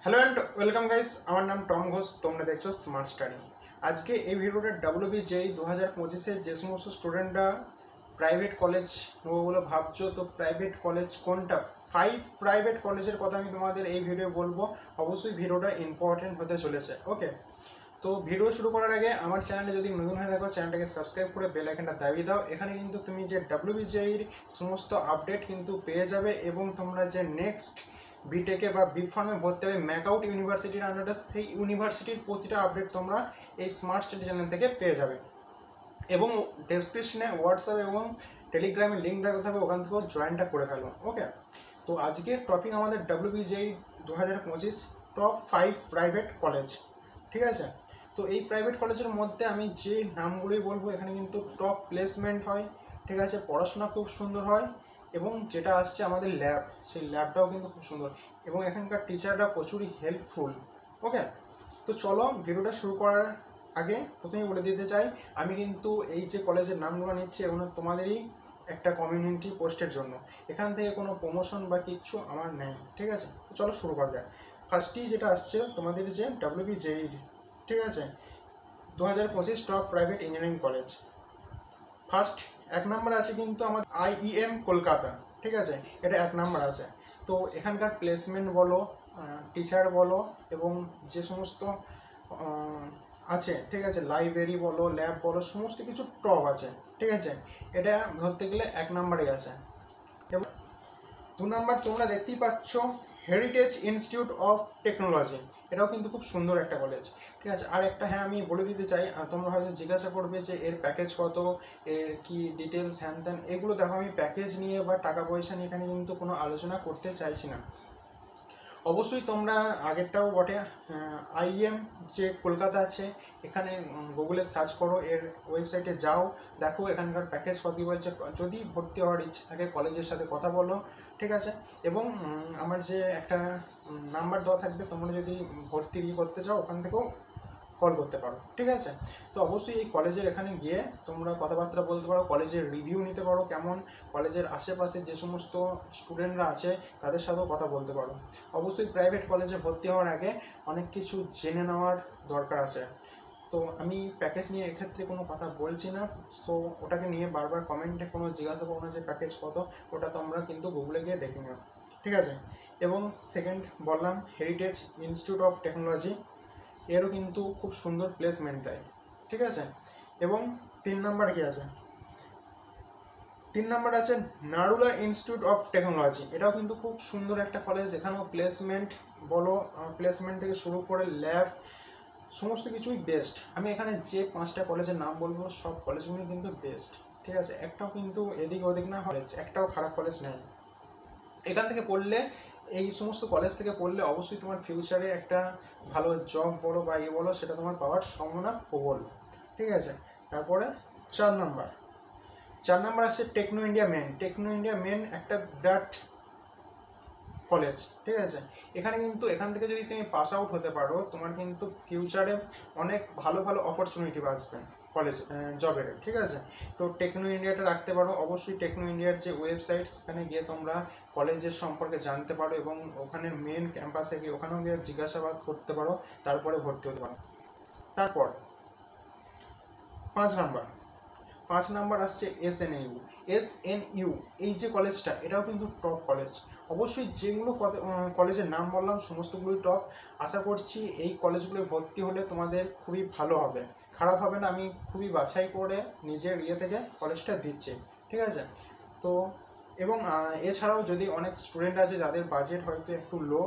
Hello and welcome guys, আমার নাম Tom Ghosh. তোমরা দেখছো স্মার্ট স্টাডি। আজকে এই ভিডিওটা WBJEE 2025-এ যে সমস্ত স্টুডেন্টরা প্রাইভেট কলেজ নেবো বলে ভাবছো, তো প্রাইভেট কলেজ কোনটা, 5 প্রাইভেট কলেজের কথা আমি তোমাদের এই ভিডিও বলবো। অবশ্যই ভিডিওটা ইম্পর্টেন্ট হতে চলেছে। ওকে, তো ভিডিও শুরু করার আগে আমার চ্যানেলে যদি নতুন হয়ে থাকো চ্যানেলটাকে সাবস্ক্রাইব করে বেল আইকনটা দাবিয়ে দাও। এখানে কিন্তু তুমি যে WBJEE সমস্ত আপডেট কিন্তু পেয়ে যাবে এবং তোমরা যে নেক্সট বিটেকে বা বি ফার্মে ভর্তি হবে ম্যাকআউট ইউনিভার্সিটির আন্ডারে, সেই ইউনিভার্সিটির প্রতিটা আপডেট তোমরা এই স্মার্ট স্টাডি চ্যানেল থেকে পেয়ে যাবে। এবং ডেসক্রিপশনে হোয়াটসঅ্যাপ এবং টেলিগ্রামের লিঙ্ক দেওয়া থাকবে, ওখান থেকেও জয়েনটা করে ফেলো। ওকে, তো আজকের টপিক আমাদের WBJEE 2025 টপ 5 প্রাইভেট কলেজ। ঠিক আছে, তো এই প্রাইভেট কলেজের মধ্যে আমি যে নামগুলোই বলবো, এখানে কিন্তু টপ প্লেসমেন্ট হয়। ঠিক আছে, পড়াশোনা খুব সুন্দর হয় এবং যেটা আসছে আমাদের ল্যাব, সেই ল্যাবটাও কিন্তু খুব সুন্দর এবং এখানকার টিচাররা প্রচুরই হেল্পফুল। ওকে, তো চলো ভিডিওটা শুরু করার আগে প্রথমেই বলে দিতে চাই, আমি কিন্তু এই যে কলেজের নামগুলো নিচ্ছি এগুলো তোমাদেরই একটা কমিউনিটি পোস্টের জন্য। এখান থেকে কোনো প্রমোশন বা কিচ্ছু আমার নেই। ঠিক আছে, তো চলো শুরু করা যাক। ফার্স্টই যেটা আসছে তোমাদের যে WBJEE, ঠিক আছে, 2025 top private engineering college. First এক নাম্বার আছে কিন্তু আমার IEM কলকাতা। ঠিক আছে, এটা এক নাম্বার আছে। তো এখানকার প্লেসমেন্ট বলো, টিচার বলো এবং যে সমস্ত আছে, ঠিক আছে, লাইব্রেরি বলো, ল্যাব বলো, সমস্ত কিছু টপ আছে। ঠিক আছে, এটা ধরতে গেলে এক নাম্বারে আছে। এবং দু নাম্বার তোমরা দেখতেই পাচ্ছ হেরিটেজ ইনস্টিটিউট অফ টেকনোলজি, এটাও কিন্তু খুব সুন্দর একটা কলেজ। ঠিক আছে, আর একটা হ্যাঁ আমি বলে দিতে চাই, তোমরা হয়তো জিজ্ঞাসা করবে যে এর প্যাকেজ কত, এর কি ডিটেলস হ্যান ত্যান, এগুলো দেখো আমি প্যাকেজ নিয়ে বা টাকা পয়সা নিয়ে এখানে কিন্তু কোনো আলোচনা করতে চাইছি না। অবশ্যই তোমরা আগেরটাও বটে, IEM যে কলকাতা আছে, এখানে গুগলে সার্চ করো, এর ওয়েবসাইটে যাও, দেখো এখানকার প্যাকেজ কত বলছে। যদি ভর্তি হওয়ার ইচ্ছে থাকে কলেজের সাথে কথা বলো। ঠিক আছে, এবং আমার যে একটা নাম্বার দেওয়া থাকবে, তোমরা যদি ভর্তি করতে চাও ওখান থেকেও কল করতে পারো। ঠিক আছে, তো অবশ্যই এই কলেজের এখানে গিয়ে তোমরা কথাবার্তা বলতে পারো, কলেজের রিভিউ নিতে পারো, কেমন কলেজের আশেপাশে যে সমস্ত স্টুডেন্টরা আছে তাদের সাথেও কথা বলতে পারো। অবশ্যই প্রাইভেট কলেজে ভর্তি হওয়ার আগে অনেক কিছু জেনে নেওয়ার দরকার আছে। তো আমি প্যাকেজ নিয়ে এক্ষেত্রে কোনো কথা বলছি না, তো ওটাকে নিয়ে বারবার কমেন্টে কোনো জিজ্ঞাসা করো না যে প্যাকেজ কত, ওটা তোমরা কিন্তু গুগলে গিয়ে দেখে নিও। ঠিক আছে, এবং সেকেন্ড বললাম হেরিটেজ ইনস্টিটিউট অফ টেকনোলজি, এরও কিন্তু খুব সুন্দর প্লেসমেন্ট দেয়। ঠিক আছে, এবং তিন নাম্বার কি আছে, তিন নাম্বার আছে নারুলা ইনস্টিটিউট অফ টেকনোলজি, এটাও কিন্তু খুব সুন্দর একটা কলেজ। এখানেও প্লেসমেন্ট বলো, প্লেসমেন্ট থেকে শুরু করে ল্যাব সমস্ত কিছুই বেস্ট। আমি এখানে যে 5টা কলেজের নাম বলবো সব কলেজগুলো কিন্তু বেস্ট। ঠিক আছে, একটাও কিন্তু এদিক ওদিক না, কলেজ একটাও খারাপ কলেজ নেই। এখান থেকে পড়লে, এই সমস্ত কলেজ থেকে পড়লে অবশ্যই তোমার ফিউচারে একটা ভালো জব বলো বা বলো, সেটা তোমার পাওয়ার সম্ভাবনা প্রবল। ঠিক আছে, তারপরে চার নাম্বার, চার নাম্বার আসছে Techno India Main. Techno India Main একটা বিরাট কলেজ। ঠিক আছে, এখানে কিন্তু এখান থেকে যদি তুমি পাস আউট হতে পারো, তোমার কিন্তু ফিউচারে অনেক ভালো ভালো অপরচুনিটি আসবে কলেজ জবের। ঠিক আছে, তো টেকনো ইন্ডিয়াটা রাখতে পারো। অবশ্যই টেকনো ইন্ডিয়ার যে ওয়েবসাইট, সেখানে গিয়ে তোমরা কলেজের সম্পর্কে জানতে পারো এবং ওখানে মেন ক্যাম্পাসে গিয়ে ওখানেও গিয়ে জিজ্ঞাসাবাদ করতে পারো, তারপরে ভর্তি হতে পারো। তারপর পাঁচ নাম্বার, পাঁচ নাম্বার আসছে SNU। SNU এই যে কলেজটা, এটাও কিন্তু টপ কলেজ। অবশ্যই যেগুলো কলেজের নাম বললাম সমস্তগুলোই টপ। আশা করছি এই কলেজগুলো ভর্তি হলে তোমাদের খুবই ভালো হবে, খারাপ হবে না। আমি খুবই বাছাই করে নিজের থেকে কলেজটা দিচ্ছি। ঠিক আছে, তো এবং এছাড়াও যদি অনেক স্টুডেন্ট আছে যাদের বাজেট হয়তো একটু লো,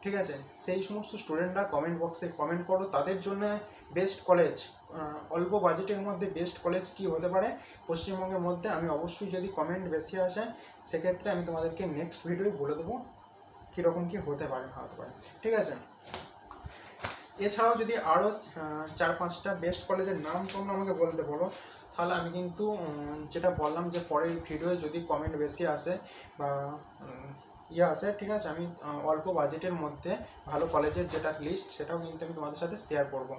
ঠিক আছে, সেই সমস্ত স্টুডেন্টরা কমেন্ট বক্সে কমেন্ট করো তাদের জন্য বেস্ট কলেজ, অল্প বাজেটের মধ্যে বেস্ট কলেজ কি হতে পারে পশ্চিমবঙ্গের মধ্যে। আমি অবশ্যই যদি কমেন্ট বেশি আসে সেক্ষেত্রে আমি তোমাদেরকে নেক্সট ভিডিওয় বলে দেবো কীরকম কী হতে পারে না হতে পারে। ঠিক আছে, এছাড়াও যদি আরও 4-5টা বেস্ট কলেজের নাম তোমরা আমাকে বলতে বলো, তাহলে আমি কিন্তু যেটা বললাম যে পরের ভিডিওয়ে যদি কমেন্ট বেশি আসে বা আসে, ঠিক আছে, আমি অল্প বাজেটের মধ্যে ভালো কলেজের যেটা লিস্ট, সেটাও কিন্তু আমি তোমাদের সাথে শেয়ার করব।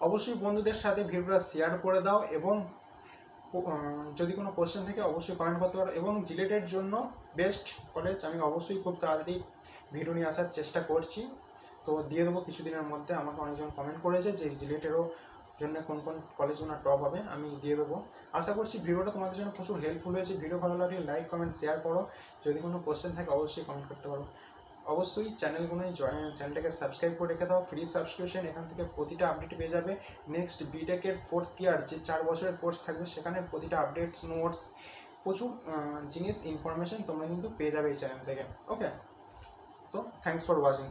অবশ্যই বন্ধুদের সাথে ভিডিওটা শেয়ার করে দাও এবং যদি কোনো কোশ্চেন থাকে অবশ্যই কমেন্ট করতে পারো। এবং জিলেটের জন্য বেস্ট কলেজ আমি অবশ্যই খুব তাড়াতাড়ি ভিডিও নিয়ে আসার চেষ্টা করছি। তো দিয়ে দেবো কিছুদিনের মধ্যে। আমাকে অনেকজন কমেন্ট করেছে যে রিলেটেডও জন্য কোন কোন কলেজগুলো টপ হবে, আমি দিয়ে দেবো। আশা করছি ভিডিওটা তোমাদের জন্য প্রচুর হেল্পফুল হয়েছে। ভিডিও ভালো লাগলে লাইক কমেন্ট শেয়ার করো। যদি কোনো কোশ্চেন থাকে অবশ্যই কমেন্ট করতে পারো। অবশ্যই চ্যানেলটাকে সাবস্ক্রাইব করে রেখে দাও, ফ্রি সাবস্ক্রিপশন। এখান থেকে প্রতিটা আপডেট পেয়ে যাবে। নেক্সট বিটেকের 4th ইয়ার যে 4 বছরের কোর্স থাকবে সেখানে প্রতিটা আপডেটস, নোটস, প্রচুর জিনিস, ইনফরমেশন তোমরা কিন্তু পেয়ে যাবে এই চ্যানেল থেকে। ওকে, তো থ্যাংকস ফর ওয়াচিং।